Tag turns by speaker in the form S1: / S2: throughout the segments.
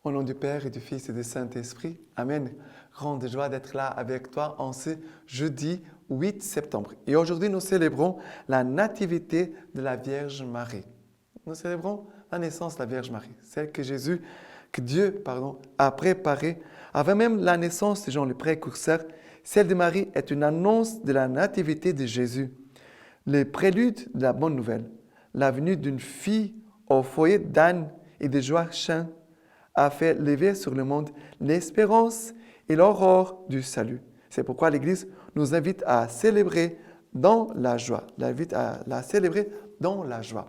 S1: Au nom du Père et du Fils et du Saint-Esprit, Amen. Grande joie d'être là avec toi en ce jeudi 8 septembre. Et aujourd'hui, nous célébrons la nativité de la Vierge Marie. Nous célébrons la naissance de la Vierge Marie, celle que Dieu a préparée avant même la naissance de Jean le Précurseur. Celle de Marie est une annonce de la nativité de Jésus, le prélude de la bonne nouvelle, la venue d'une fille au foyer d'Anne et de Joachim a fait lever sur le monde l'espérance et l'aurore du salut. C'est pourquoi l'Église nous invite à célébrer dans la joie. L'invite à la célébrer dans la joie.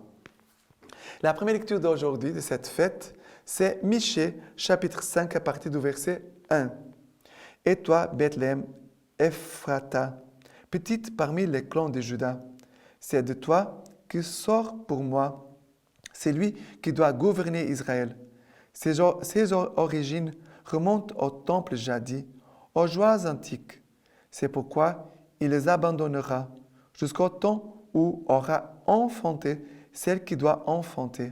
S1: La première lecture d'aujourd'hui de cette fête, c'est Michée, chapitre 5, à partir du verset 1. Et toi, Bethléem, Ephrata, petite parmi les clans de Juda, c'est de toi que sort pour moi celui qui doit gouverner Israël. Ses origines remontent au temple jadis, aux joies antiques. C'est pourquoi il les abandonnera jusqu'au temps où aura enfanté celle qui doit enfanter.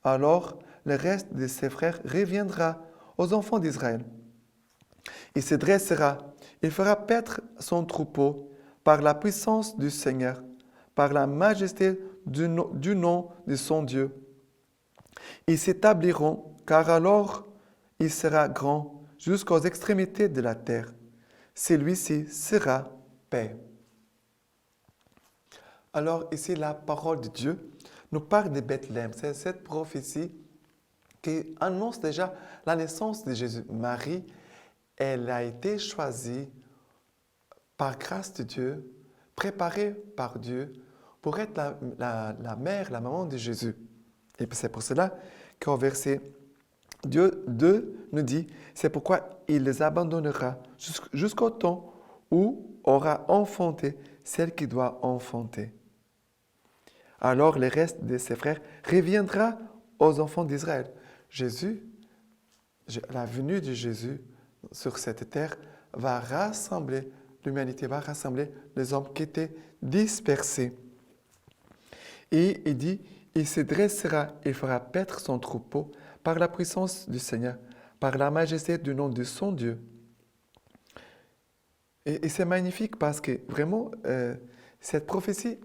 S1: Alors le reste de ses frères reviendra aux enfants d'Israël. Il se dressera, il fera paître son troupeau par la puissance du Seigneur, par la majesté du nom de son Dieu. Ils s'établiront, car alors il sera grand jusqu'aux extrémités de la terre. Celui-ci sera paix. Alors ici, la parole de Dieu nous parle de Bethléem. C'est cette prophétie qui annonce déjà la naissance de Jésus. Marie, elle a été choisie par grâce de Dieu, préparée par Dieu pour être la mère, la maman de Jésus. Et c'est pour cela qu'au verset Dieu 2 nous dit, c'est pourquoi il les abandonnera jusqu'au temps où aura enfanté celle qui doit enfanter. Alors le reste de ses frères reviendra aux enfants d'Israël. La venue de Jésus sur cette terre va rassembler l'humanité, va rassembler les hommes qui étaient dispersés. Et il dit, il se dressera et fera paître son troupeau par la puissance du Seigneur, par la majesté du nom de son Dieu. Et c'est magnifique parce que vraiment, cette prophétie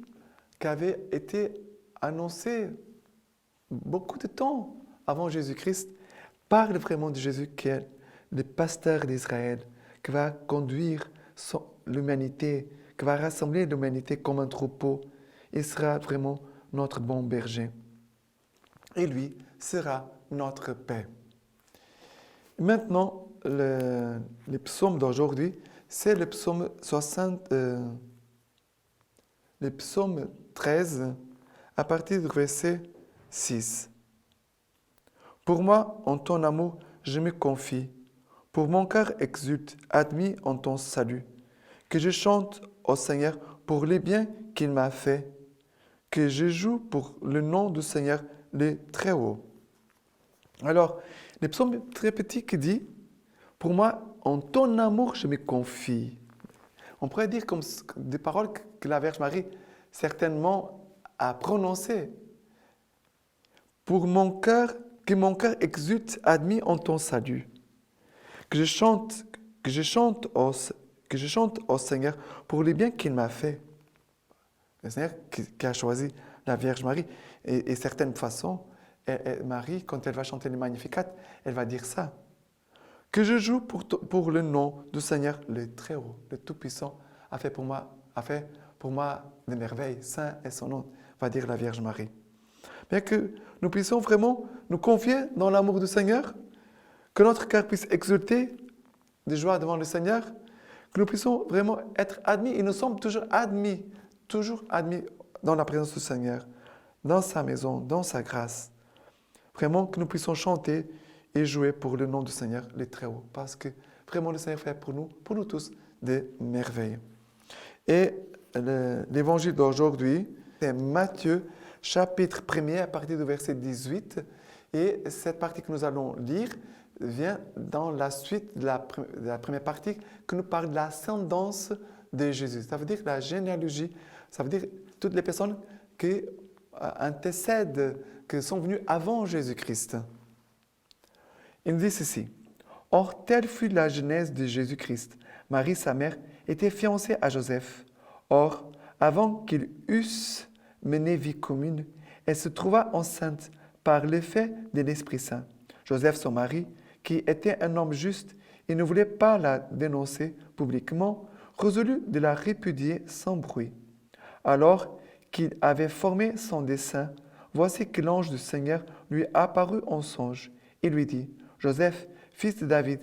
S1: qui avait été annoncée beaucoup de temps avant Jésus-Christ parle vraiment de Jésus qui est le pasteur d'Israël, qui va conduire l'humanité, qui va rassembler l'humanité comme un troupeau. Il sera vraiment notre bon berger. Et lui sera notre paix. Maintenant, le psaume d'aujourd'hui, c'est le psaume 13, à partir du verset 6. Pour moi, en ton amour, je me confie. Pour mon cœur exulte, admis en ton salut. Que je chante au Seigneur pour les biens qu'il m'a fait. Que je joue pour le nom du Seigneur, le Très-Haut. Alors, le psaume très petit qui dit, pour moi, en ton amour, je me confie. On pourrait dire comme des paroles que la Vierge Marie certainement a prononcées. Pour mon cœur, que mon cœur exulte, admis en ton salut. Que je chante au Seigneur pour les biens qu'il m'a fait. Le Seigneur qui a choisi la Vierge Marie. Et certaines façons, Marie, quand elle va chanter le Magnificat, elle va dire ça. Que je joue pour le nom du Seigneur, le Très-Haut, le Tout-Puissant, a fait pour moi des merveilles. Saint est son nom, va dire la Vierge Marie. Bien que nous puissions vraiment nous confier dans l'amour du Seigneur, que notre cœur puisse exulter de joie devant le Seigneur, que nous puissions vraiment être admis, et nous sommes toujours admis dans la présence du Seigneur, dans sa maison, dans sa grâce. Vraiment que nous puissions chanter et jouer pour le nom du Seigneur, le Très-Haut, parce que vraiment le Seigneur fait pour nous tous, des merveilles. Et l'évangile d'aujourd'hui, c'est Matthieu, chapitre 1er, à partir du verset 18. Et cette partie que nous allons lire vient dans la suite de la première partie qui nous parle de l'ascendance de Jésus. Ça veut dire la généalogie, ça veut dire toutes les personnes qui antecèdent, qui sont venues avant Jésus-Christ. Il dit ceci. Or, telle fut la genèse de Jésus-Christ. Marie, sa mère, était fiancée à Joseph. Or, avant qu'ils eussent mené vie commune, elle se trouva enceinte par l'effet de l'Esprit Saint. Joseph, son mari, qui était un homme juste et ne voulait pas la dénoncer publiquement, résolut de la répudier sans bruit. Alors qu'il avait formé son dessein, voici que l'ange du Seigneur lui apparut en songe et lui dit, « Joseph, fils de David,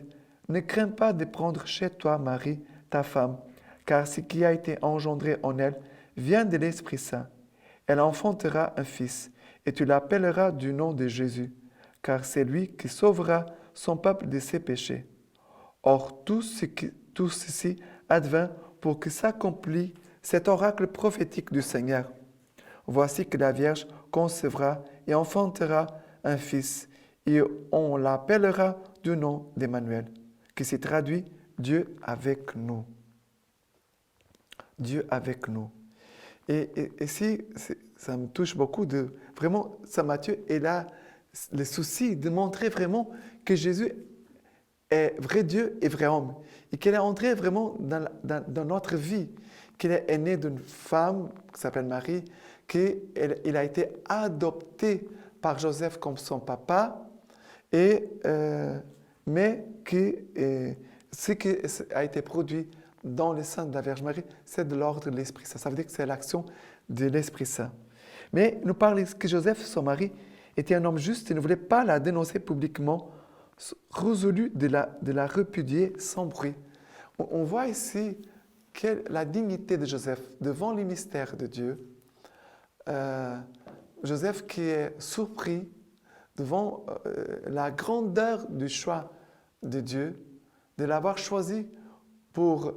S1: ne crains pas de prendre chez toi Marie, ta femme, car ce qui a été engendré en elle vient de l'Esprit Saint. Elle enfantera un fils, et tu l'appelleras du nom de Jésus, car c'est lui qui sauvera son peuple de ses péchés. » Or, tout ceci advint pour que s'accomplisse cet oracle prophétique du Seigneur. Voici que la Vierge concevra et enfantera un fils, et on l'appellera du nom d'Emmanuel, qui se traduit Dieu avec nous. Dieu avec nous. Et ici, ça me touche beaucoup de vraiment, Saint Matthieu est là, le souci de montrer vraiment que Jésus est vrai Dieu et vrai homme, et qu'il est entré vraiment dans notre vie, qu'il est né d'une femme qui s'appelle Marie, qu'il a été adopté par Joseph comme son papa, mais que ce qui a été produit dans le sein de la Vierge Marie, c'est de l'ordre de l'Esprit Saint. Ça veut dire que c'est l'action de l'Esprit Saint. Mais nous parle que Joseph, son mari, était un homme juste et ne voulait pas la dénoncer publiquement, résolu de la répudier sans bruit. On voit ici la dignité de Joseph devant les mystères de Dieu. Joseph qui est surpris devant la grandeur du choix de Dieu, de l'avoir choisi pour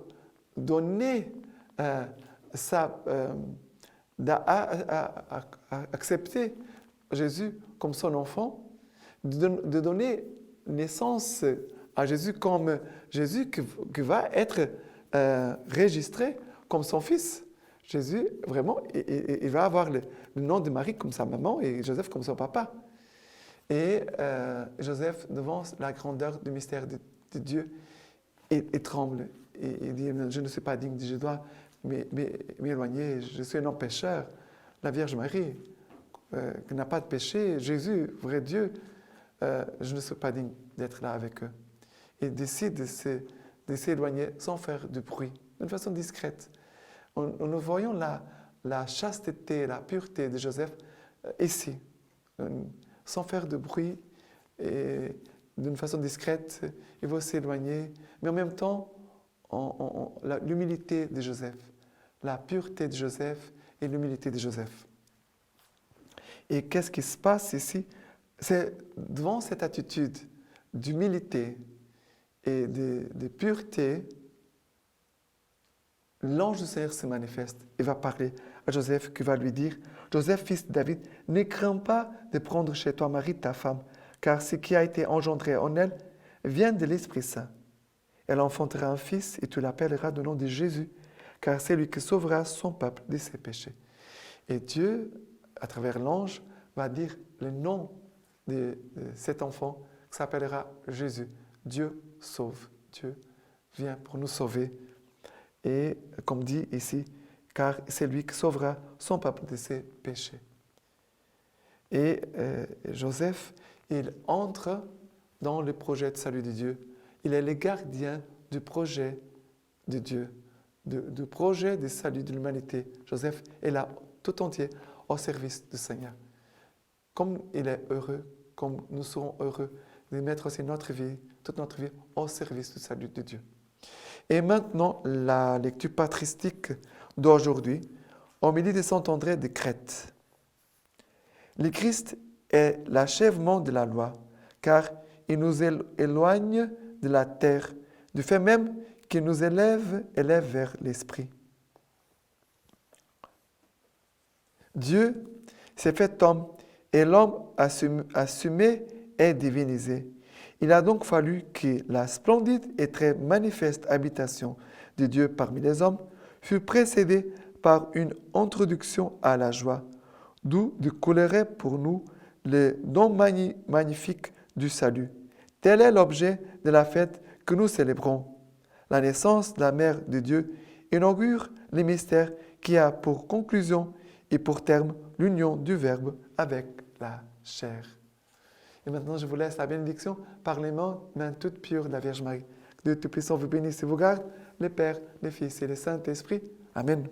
S1: donner accepter Jésus comme son enfant, de donner naissance à Jésus comme Jésus qui va être registré comme son fils. Jésus, vraiment, il va avoir le nom de Marie comme sa maman et Joseph comme son papa. Et Joseph, devant la grandeur du mystère de Dieu, il tremble. Et il dit, je ne suis pas digne, je dois m'éloigner, je suis un homme pécheur. La Vierge Marie, qui n'a pas de péché, Jésus, vrai Dieu, je ne suis pas digne d'être là avec eux. Il décide de s'éloigner sans faire de bruit, d'une façon discrète. Nous voyons la chasteté, la pureté de Joseph ici, sans faire de bruit et d'une façon discrète, il va s'éloigner, mais en même temps, l'humilité de Joseph, la pureté de Joseph et l'humilité de Joseph. Et qu'est-ce qui se passe ici? C'est devant cette attitude d'humilité et de pureté, l'ange du Seigneur se manifeste et va parler à Joseph qui va lui dire, « Joseph, fils de David, ne crains pas de prendre chez toi Marie, ta femme, car ce qui a été engendré en elle vient de l'Esprit Saint. Elle enfantera un fils et tu l'appelleras du nom de Jésus, car c'est lui qui sauvera son peuple de ses péchés. » Et Dieu, à travers l'ange, va dire le nom de cet enfant qui s'appellera Jésus. Dieu sauve. Dieu vient pour nous sauver. Et comme dit ici, car c'est lui qui sauvera son peuple de ses péchés. Et Joseph, il entre dans le projet de salut de Dieu. Il est le gardien du projet de Dieu, du projet de salut de l'humanité. Joseph est là tout entier au service du Seigneur. Comme il est heureux, comme nous serons heureux de mettre aussi notre vie, toute notre vie au service du salut de Dieu. Et maintenant, la lecture patristique d'aujourd'hui, homélie de saint André de Crète. Le Christ est l'achèvement de la loi, car il nous éloigne de la terre, du fait même qu'il nous élève vers l'esprit. Dieu s'est fait homme et l'homme assumé et divinisé. Il a donc fallu que la splendide et très manifeste habitation de Dieu parmi les hommes fût précédée par une introduction à la joie, d'où découlerait pour nous le don magnifique du salut, Tel est l'objet de la fête que nous célébrons. La naissance de la Mère de Dieu inaugure les mystères qui a pour conclusion et pour terme l'union du Verbe avec la chair. Et maintenant, je vous laisse la bénédiction par les mains toutes pures de la Vierge Marie. Que Dieu Tout-Puissant vous bénisse et vous garde, le Père, le Fils et le Saint-Esprit. Amen.